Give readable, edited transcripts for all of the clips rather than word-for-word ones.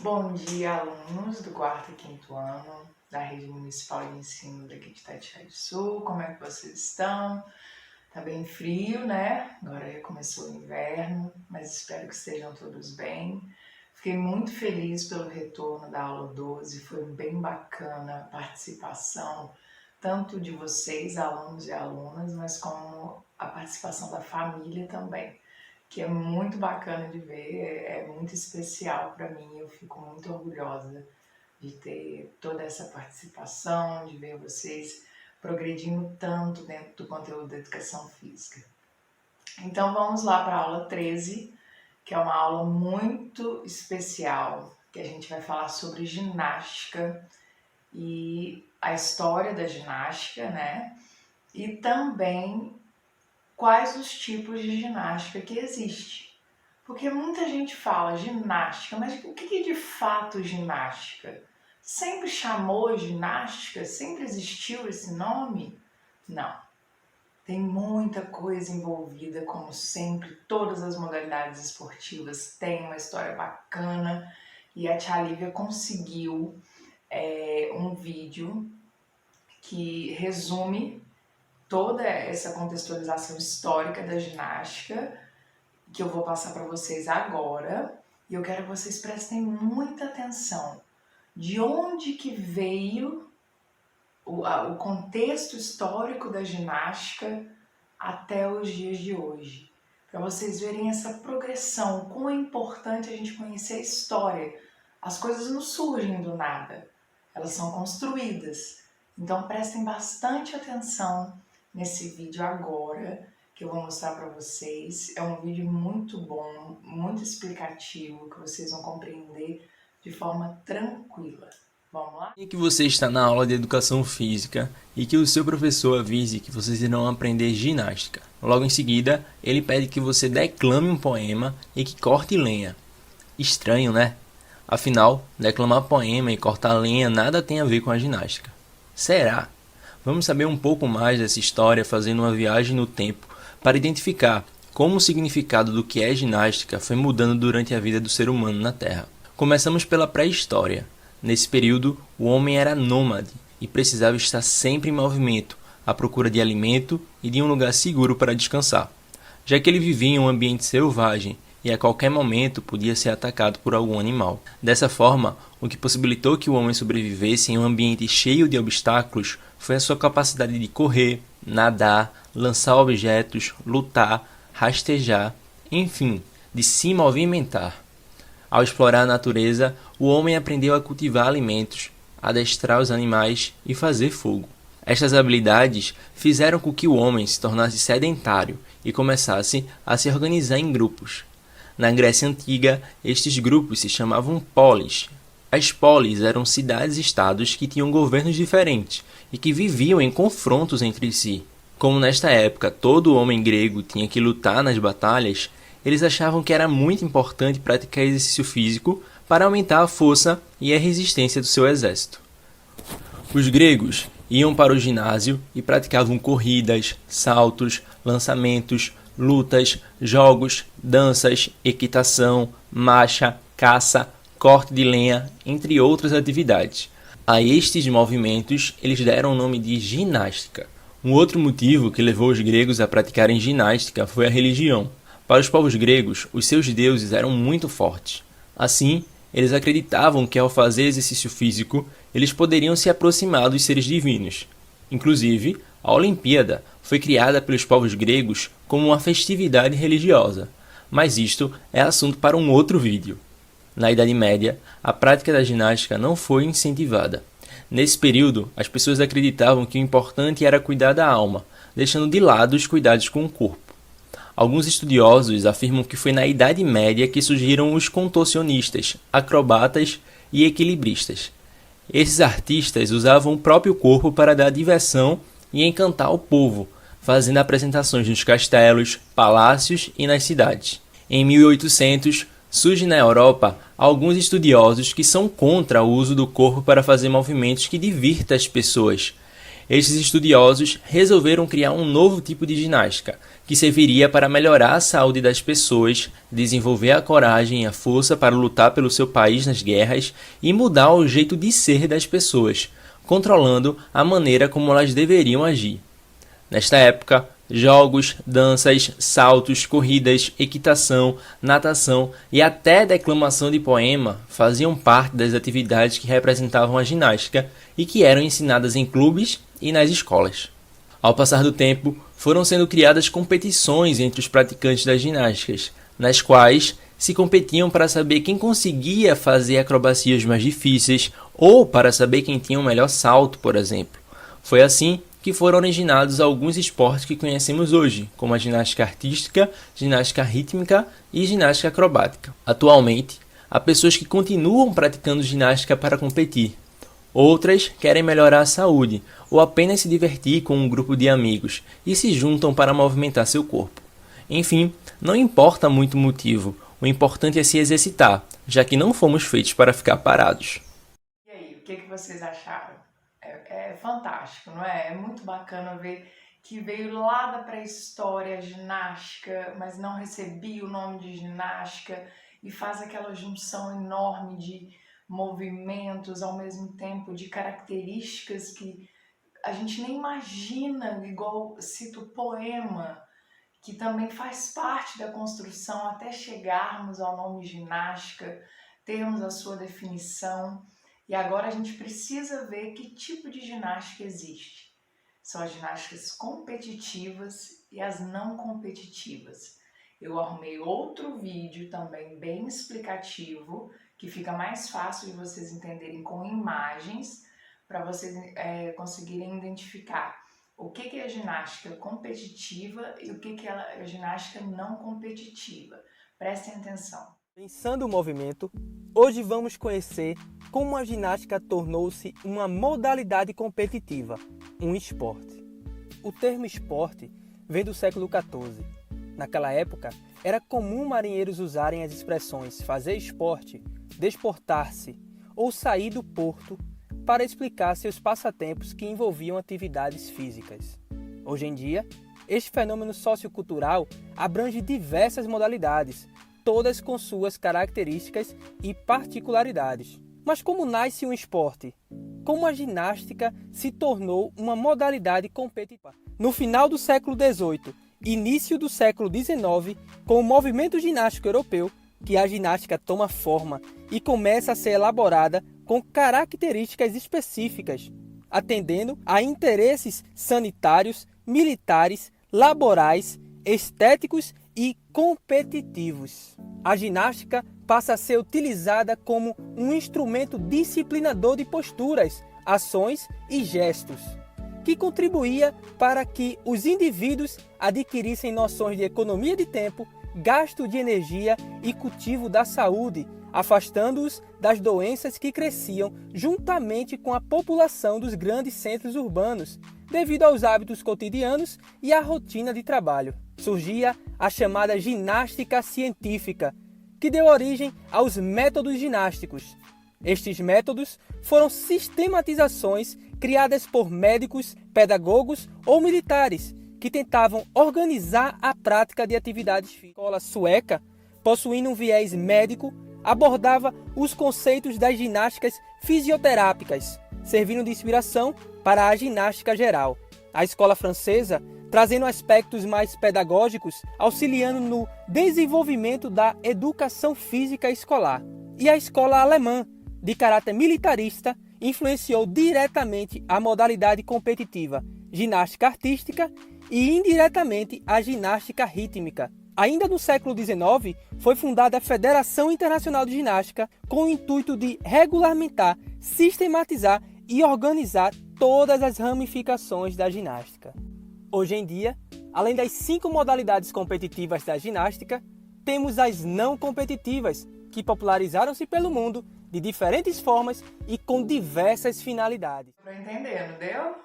Bom dia, alunos do 4º e 5º ano da Rede Municipal de Ensino daqui de Itatiaia do Sul. Como é que vocês estão? Tá bem frio, né? Agora já começou o inverno, mas espero que estejam todos bem. Fiquei muito feliz pelo retorno da aula 12, foi bem bacana a participação, tanto de vocês, alunos e alunas, mas como a participação da família também, que é muito bacana de ver, é muito especial para mim, eu fico muito orgulhosa de ter toda essa participação, de ver vocês progredindo tanto dentro do conteúdo da educação física. Então vamos lá para a aula 13, que é uma aula muito especial, que a gente vai falar sobre ginástica e a história da ginástica, né? E também quais os tipos de ginástica que existe. Porque muita gente fala ginástica, mas o que é de fato ginástica? Sempre chamou ginástica? Sempre existiu esse nome? Não. Tem muita coisa envolvida, como sempre, todas as modalidades esportivas têm uma história bacana e a tia Lívia conseguiu um vídeo que resume toda essa contextualização histórica da ginástica que eu vou passar para vocês agora, e eu quero que vocês prestem muita atenção de onde que veio o contexto histórico da ginástica até os dias de hoje, para vocês verem essa progressão, como é importante a gente conhecer a história. As coisas não surgem do nada, elas são construídas. Então prestem bastante atenção nesse vídeo agora, que eu vou mostrar para vocês. É um vídeo muito bom, muito explicativo, que vocês vão compreender de forma tranquila. Vamos lá? E que você está na aula de educação física e que o seu professor avise que vocês irão aprender ginástica. Logo em seguida, ele pede que você declame um poema e que corte lenha. Estranho, né? Afinal, declamar poema e cortar lenha nada tem a ver com a ginástica. Será? Vamos saber um pouco mais dessa história fazendo uma viagem no tempo para identificar como o significado do que é ginástica foi mudando durante a vida do ser humano na Terra. Começamos pela pré-história. Nesse período, o homem era nômade e precisava estar sempre em movimento, à procura de alimento e de um lugar seguro para descansar, já que ele vivia em um ambiente selvagem e a qualquer momento podia ser atacado por algum animal. Dessa forma, o que possibilitou que o homem sobrevivesse em um ambiente cheio de obstáculos foi a sua capacidade de correr, nadar, lançar objetos, lutar, rastejar, enfim, de se movimentar. Ao explorar a natureza, o homem aprendeu a cultivar alimentos, adestrar os animais e fazer fogo. Estas habilidades fizeram com que o homem se tornasse sedentário e começasse a se organizar em grupos. Na Grécia Antiga, estes grupos se chamavam polis. As polis eram cidades-estados que tinham governos diferentes e que viviam em confrontos entre si. Como nesta época todo homem grego tinha que lutar nas batalhas, eles achavam que era muito importante praticar exercício físico para aumentar a força e a resistência do seu exército. Os gregos iam para o ginásio e praticavam corridas, saltos, lançamentos, lutas, jogos, danças, equitação, marcha, caça, corte de lenha, entre outras atividades. A estes movimentos eles deram o nome de ginástica. Um outro motivo que levou os gregos a praticarem ginástica foi a religião. Para os povos gregos, os seus deuses eram muito fortes. Assim, eles acreditavam que ao fazer exercício físico, eles poderiam se aproximar dos seres divinos. Inclusive, a Olimpíada foi criada pelos povos gregos como uma festividade religiosa, mas isto é assunto para um outro vídeo. Na Idade Média, a prática da ginástica não foi incentivada. Nesse período, as pessoas acreditavam que o importante era cuidar da alma, deixando de lado os cuidados com o corpo. Alguns estudiosos afirmam que foi na Idade Média que surgiram os contorcionistas, acrobatas e equilibristas. Esses artistas usavam o próprio corpo para dar diversão e encantar o povo, fazendo apresentações nos castelos, palácios e nas cidades. Em 1800, surgem na Europa alguns estudiosos que são contra o uso do corpo para fazer movimentos que divirtam as pessoas. Estes estudiosos resolveram criar um novo tipo de ginástica, que serviria para melhorar a saúde das pessoas, desenvolver a coragem e a força para lutar pelo seu país nas guerras e mudar o jeito de ser das pessoas, controlando a maneira como elas deveriam agir. Nesta época, jogos, danças, saltos, corridas, equitação, natação e até declamação de poema faziam parte das atividades que representavam a ginástica e que eram ensinadas em clubes e nas escolas. Ao passar do tempo, foram sendo criadas competições entre os praticantes das ginásticas, nas quais se competiam para saber quem conseguia fazer acrobacias mais difíceis ou para saber quem tinha o melhor salto, por exemplo. Foi assim que foram originados alguns esportes que conhecemos hoje, como a ginástica artística, ginástica rítmica e ginástica acrobática. Atualmente, há pessoas que continuam praticando ginástica para competir. Outras querem melhorar a saúde ou apenas se divertir com um grupo de amigos e se juntam para movimentar seu corpo. Enfim, não importa muito o motivo, o importante é se exercitar, já que não fomos feitos para ficar parados. E aí, o que vocês acharam? É fantástico, não é? É muito bacana ver que veio lá da pré-história a ginástica, mas não recebia o nome de ginástica e faz aquela junção enorme de movimentos, ao mesmo tempo de características que a gente nem imagina, igual cito o poema, que também faz parte da construção até chegarmos ao nome ginástica, termos a sua definição. E agora a gente precisa ver que tipo de ginástica existe. São as ginásticas competitivas e as não competitivas. Eu arrumei outro vídeo também bem explicativo, que fica mais fácil de vocês entenderem com imagens, para vocês conseguirem identificar o que é ginástica competitiva e o que é a ginástica não competitiva. Prestem atenção. Pensando o movimento, hoje vamos conhecer como a ginástica tornou-se uma modalidade competitiva, um esporte. O termo esporte vem do século XIV. Naquela época, era comum marinheiros usarem as expressões fazer esporte, desportar-se ou sair do porto para explicar seus passatempos que envolviam atividades físicas. Hoje em dia, este fenômeno sociocultural abrange diversas modalidades, todas com suas características e particularidades. Mas como nasce um esporte? Como a ginástica se tornou uma modalidade competitiva? No final do século XVIII, início do século XIX, com o movimento ginástico europeu, que a ginástica toma forma e começa a ser elaborada com características específicas, atendendo a interesses sanitários, militares, laborais, estéticos e competitivos. A ginástica passa a ser utilizada como um instrumento disciplinador de posturas, ações e gestos, que contribuía para que os indivíduos adquirissem noções de economia de tempo, gasto de energia e cultivo da saúde, afastando-os das doenças que cresciam juntamente com a população dos grandes centros urbanos, devido aos hábitos cotidianos e à rotina de trabalho. Surgia a chamada ginástica científica, que deu origem aos métodos ginásticos. Estes métodos foram sistematizações criadas por médicos, pedagogos ou militares, que tentavam organizar a prática de atividades físicas. A escola sueca, possuindo um viés médico, abordava os conceitos das ginásticas fisioterápicas, servindo de inspiração para a ginástica geral. A escola francesa, trazendo aspectos mais pedagógicos, auxiliando no desenvolvimento da educação física escolar. E a escola alemã, de caráter militarista, influenciou diretamente a modalidade competitiva, ginástica artística e indiretamente a ginástica rítmica. Ainda no século XIX, foi fundada a Federação Internacional de Ginástica com o intuito de regulamentar, sistematizar e organizar todas as ramificações da ginástica. Hoje em dia, além das 5 modalidades competitivas da ginástica, temos as não competitivas, que popularizaram-se pelo mundo de diferentes formas e com diversas finalidades. Para entender, não deu?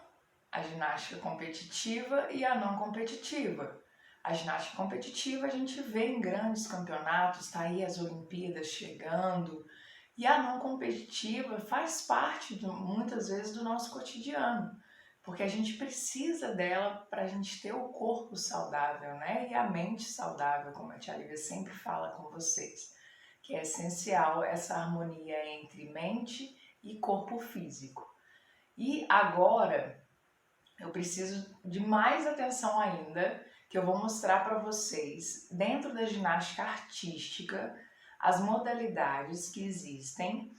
A ginástica competitiva e a não competitiva. A ginástica competitiva a gente vê em grandes campeonatos, tá aí as Olimpíadas chegando, e a não competitiva faz parte, muitas vezes, do nosso cotidiano. porque a gente precisa dela para a gente ter o corpo saudável, né? E a mente saudável, como a tia Lívia sempre fala com vocês, que é essencial essa harmonia entre mente e corpo físico. E agora eu preciso de mais atenção ainda, que eu vou mostrar para vocês, dentro da ginástica artística, as modalidades que existem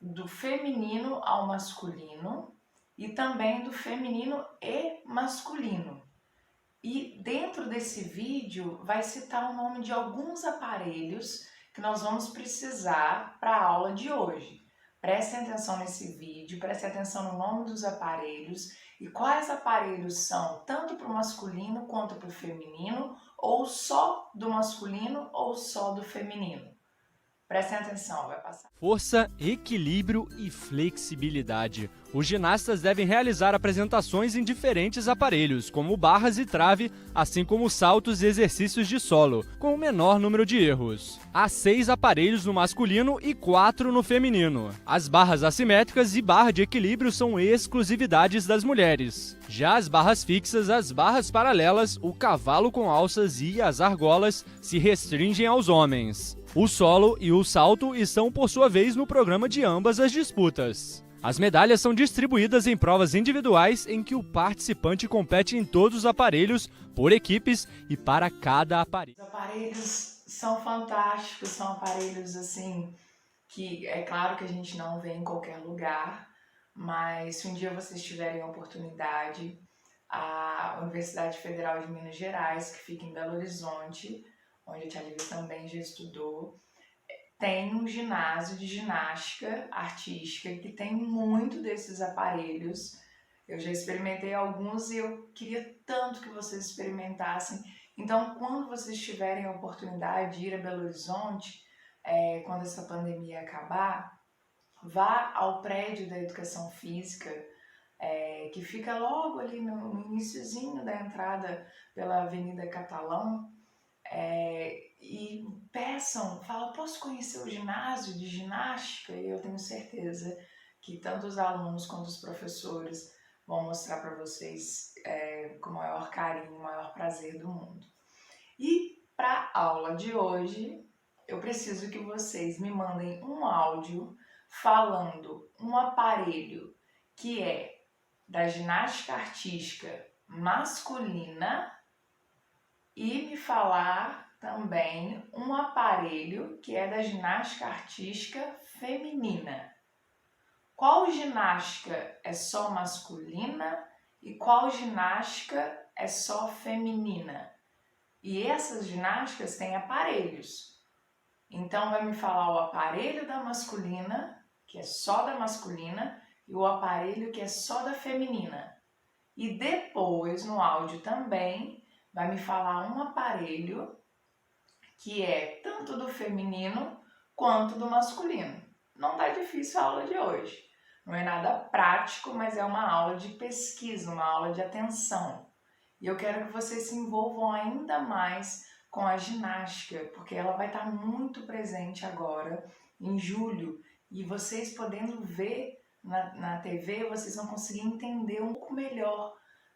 do feminino ao masculino e também do feminino e masculino. E dentro desse vídeo vai citar o nome de alguns aparelhos que nós vamos precisar para a aula de hoje. Prestem atenção nesse vídeo, prestem atenção no nome dos aparelhos e quais aparelhos são tanto para o masculino quanto para o feminino, ou só do masculino ou só do feminino. Prestem atenção, vai passar. Força, equilíbrio e flexibilidade. Os ginastas devem realizar apresentações em diferentes aparelhos, como barras e trave, assim como saltos e exercícios de solo, com o menor número de erros. Há 6 aparelhos no masculino e 4 no feminino. As barras assimétricas e barra de equilíbrio são exclusividades das mulheres. Já as barras fixas, as barras paralelas, o cavalo com alças e as argolas se restringem aos homens. O solo e o salto estão, por sua vez, no programa de ambas as disputas. As medalhas são distribuídas em provas individuais em que o participante compete em todos os aparelhos, por equipes e para cada aparelho. Os aparelhos são fantásticos, são aparelhos assim que é claro que a gente não vê em qualquer lugar, mas se um dia vocês tiverem a oportunidade, a Universidade Federal de Minas Gerais, que fica em Belo Horizonte, onde a tia Lívia também já estudou, tem um ginásio de ginástica artística que tem muito desses aparelhos. Eu já experimentei alguns e eu queria tanto que vocês experimentassem. Então, quando vocês tiverem a oportunidade de ir a Belo Horizonte, quando essa pandemia acabar, vá ao prédio da Educação Física, que fica logo ali no iniciozinho da entrada pela Avenida Catalão, e peçam, falam, posso conhecer o ginásio de ginástica? E eu tenho certeza que tanto os alunos quanto os professores vão mostrar para vocês com o maior carinho, o maior prazer do mundo. E para a aula de hoje, eu preciso que vocês me mandem um áudio falando um aparelho que é da ginástica artística masculina e me falar também um aparelho que é da ginástica artística feminina. Qual ginástica é só masculina e qual ginástica é só feminina? E essas ginásticas têm aparelhos. Então vai me falar o aparelho da masculina, que é só da masculina, e o aparelho que é só da feminina. E depois no áudio também vai me falar um aparelho que é tanto do feminino quanto do masculino. Não tá difícil a aula de hoje. Não é nada prático, mas é uma aula de pesquisa, uma aula de atenção. E eu quero que vocês se envolvam ainda mais com a ginástica, porque ela vai estar muito presente agora, em julho. E vocês podendo ver na TV, vocês vão conseguir entender um pouco melhor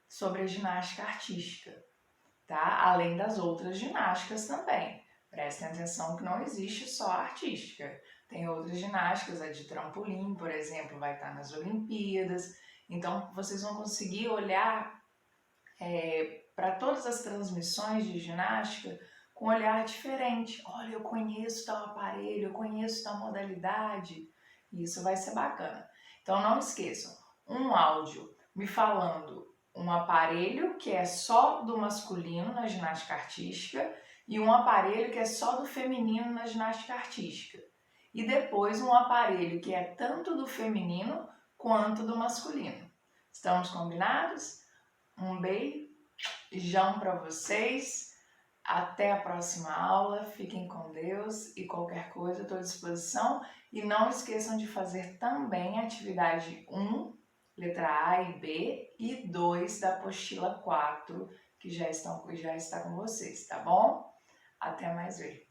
sobre a ginástica artística, tá? Além das outras ginásticas também. Prestem atenção que não existe só a artística. Tem outras ginásticas, a de trampolim, por exemplo, vai estar nas Olimpíadas. Então, vocês vão conseguir olhar para todas as transmissões de ginástica com um olhar diferente. Olha, eu conheço tal aparelho, eu conheço tal modalidade. E isso vai ser bacana. Então, não esqueçam, um áudio me falando um aparelho que é só do masculino na ginástica artística e um aparelho que é só do feminino na ginástica artística. E depois um aparelho que é tanto do feminino quanto do masculino. Estamos combinados? Um beijão para vocês. Até a próxima aula. Fiquem com Deus e qualquer coisa eu estou à disposição. E não esqueçam de fazer também a atividade 1, letra A e B, e 2 da apostila 4, que já está com vocês, tá bom? Até mais ver.